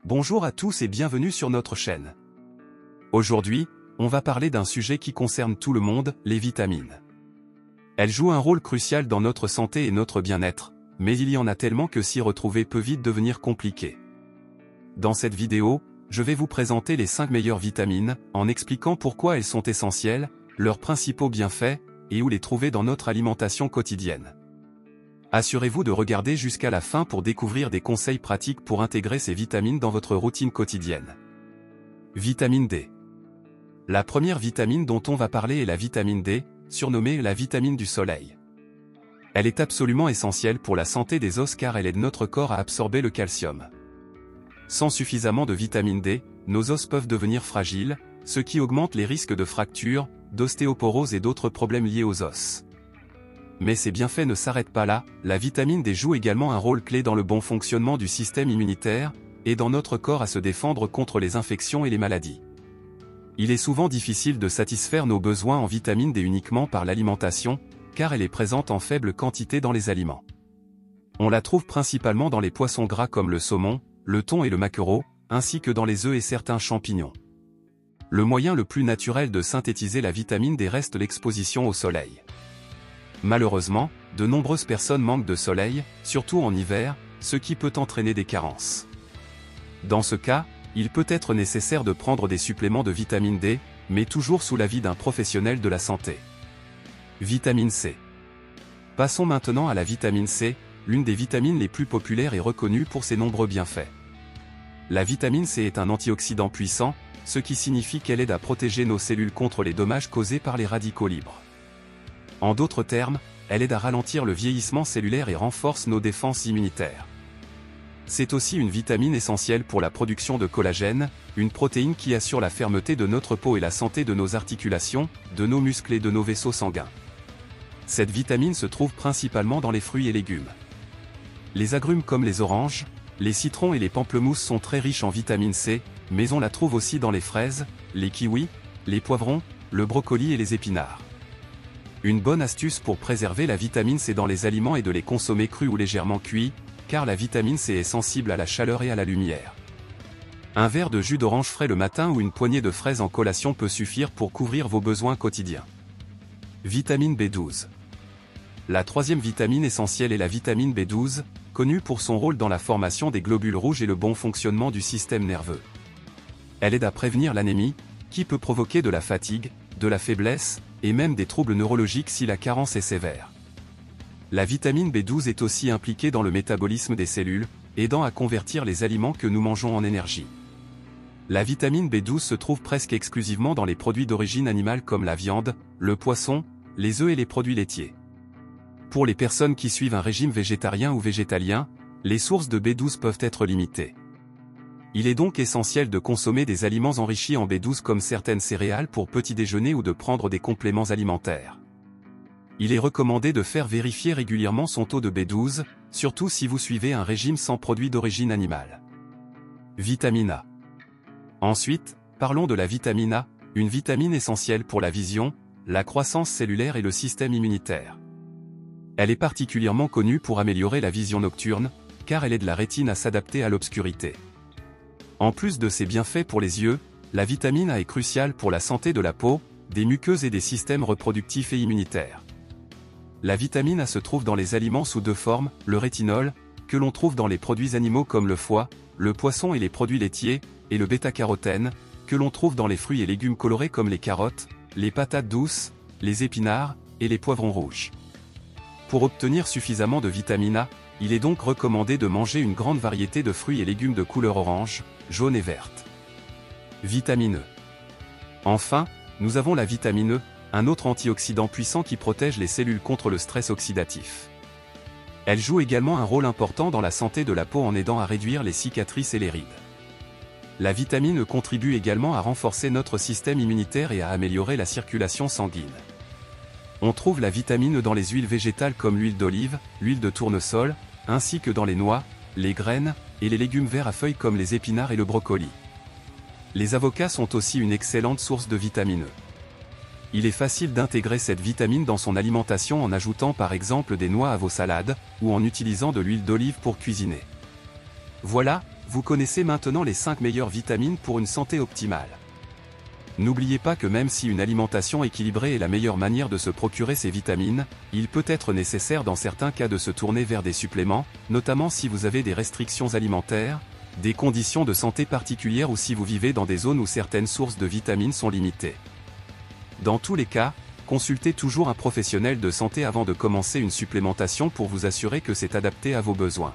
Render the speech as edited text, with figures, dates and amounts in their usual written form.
Bonjour à tous et bienvenue sur notre chaîne. Aujourd'hui, on va parler d'un sujet qui concerne tout le monde, les vitamines. Elles jouent un rôle crucial dans notre santé et notre bien-être, mais il y en a tellement que s'y retrouver peut vite devenir compliqué. Dans cette vidéo, je vais vous présenter les 5 meilleures vitamines, en expliquant pourquoi elles sont essentielles, leurs principaux bienfaits, et où les trouver dans notre alimentation quotidienne. Assurez-vous de regarder jusqu'à la fin pour découvrir des conseils pratiques pour intégrer ces vitamines dans votre routine quotidienne. Vitamine D. La première vitamine dont on va parler est la vitamine D, surnommée la vitamine du soleil. Elle est absolument essentielle pour la santé des os car elle aide notre corps à absorber le calcium. Sans suffisamment de vitamine D, nos os peuvent devenir fragiles, ce qui augmente les risques de fractures, d'ostéoporose et d'autres problèmes liés aux os. Mais ces bienfaits ne s'arrêtent pas là, la vitamine D joue également un rôle clé dans le bon fonctionnement du système immunitaire, et dans notre corps à se défendre contre les infections et les maladies. Il est souvent difficile de satisfaire nos besoins en vitamine D uniquement par l'alimentation, car elle est présente en faible quantité dans les aliments. On la trouve principalement dans les poissons gras comme le saumon, le thon et le maquereau, ainsi que dans les œufs et certains champignons. Le moyen le plus naturel de synthétiser la vitamine D reste l'exposition au soleil. Malheureusement, de nombreuses personnes manquent de soleil, surtout en hiver, ce qui peut entraîner des carences. Dans ce cas, il peut être nécessaire de prendre des suppléments de vitamine D, mais toujours sous l'avis d'un professionnel de la santé. Vitamine C. Passons maintenant à la vitamine C, l'une des vitamines les plus populaires et reconnue pour ses nombreux bienfaits. La vitamine C est un antioxydant puissant, ce qui signifie qu'elle aide à protéger nos cellules contre les dommages causés par les radicaux libres. En d'autres termes, elle aide à ralentir le vieillissement cellulaire et renforce nos défenses immunitaires. C'est aussi une vitamine essentielle pour la production de collagène, une protéine qui assure la fermeté de notre peau et la santé de nos articulations, de nos muscles et de nos vaisseaux sanguins. Cette vitamine se trouve principalement dans les fruits et légumes. Les agrumes comme les oranges, les citrons et les pamplemousses sont très riches en vitamine C, mais on la trouve aussi dans les fraises, les kiwis, les poivrons, le brocoli et les épinards. Une bonne astuce pour préserver la vitamine C dans les aliments est de les consommer crus ou légèrement cuits, car la vitamine C est sensible à la chaleur et à la lumière. Un verre de jus d'orange frais le matin ou une poignée de fraises en collation peut suffire pour couvrir vos besoins quotidiens. Vitamine B12. La troisième vitamine essentielle est la vitamine B12, connue pour son rôle dans la formation des globules rouges et le bon fonctionnement du système nerveux. Elle aide à prévenir l'anémie, qui peut provoquer de la fatigue, de la faiblesse, et même des troubles neurologiques si la carence est sévère. La vitamine B12 est aussi impliquée dans le métabolisme des cellules, aidant à convertir les aliments que nous mangeons en énergie. La vitamine B12 se trouve presque exclusivement dans les produits d'origine animale comme la viande, le poisson, les œufs et les produits laitiers. Pour les personnes qui suivent un régime végétarien ou végétalien, les sources de B12 peuvent être limitées. Il est donc essentiel de consommer des aliments enrichis en B12 comme certaines céréales pour petit déjeuner ou de prendre des compléments alimentaires. Il est recommandé de faire vérifier régulièrement son taux de B12, surtout si vous suivez un régime sans produits d'origine animale. Vitamine A. Ensuite, parlons de la vitamine A, une vitamine essentielle pour la vision, la croissance cellulaire et le système immunitaire. Elle est particulièrement connue pour améliorer la vision nocturne, car elle aide la rétine à s'adapter à l'obscurité. En plus de ses bienfaits pour les yeux, la vitamine A est cruciale pour la santé de la peau, des muqueuses et des systèmes reproductifs et immunitaires. La vitamine A se trouve dans les aliments sous deux formes, le rétinol, que l'on trouve dans les produits animaux comme le foie, le poisson et les produits laitiers, et le bêta-carotène, que l'on trouve dans les fruits et légumes colorés comme les carottes, les patates douces, les épinards, et les poivrons rouges. Pour obtenir suffisamment de vitamine A, il est donc recommandé de manger une grande variété de fruits et légumes de couleur orange, jaune et verte. Vitamine E. Enfin, nous avons la vitamine E, un autre antioxydant puissant qui protège les cellules contre le stress oxydatif. Elle joue également un rôle important dans la santé de la peau en aidant à réduire les cicatrices et les rides. La vitamine E contribue également à renforcer notre système immunitaire et à améliorer la circulation sanguine. On trouve la vitamine E dans les huiles végétales comme l'huile d'olive, l'huile de tournesol, ainsi que dans les noix, les graines, et les légumes verts à feuilles comme les épinards et le brocoli. Les avocats sont aussi une excellente source de vitamine E. Il est facile d'intégrer cette vitamine dans son alimentation en ajoutant par exemple des noix à vos salades, ou en utilisant de l'huile d'olive pour cuisiner. Voilà, Vous connaissez maintenant les 5 meilleures vitamines pour une santé optimale. N'oubliez pas que même si une alimentation équilibrée est la meilleure manière de se procurer ces vitamines, il peut être nécessaire dans certains cas de se tourner vers des suppléments, notamment si vous avez des restrictions alimentaires, des conditions de santé particulières ou si vous vivez dans des zones où certaines sources de vitamines sont limitées. Dans tous les cas, consultez toujours un professionnel de santé avant de commencer une supplémentation pour vous assurer que c'est adapté à vos besoins.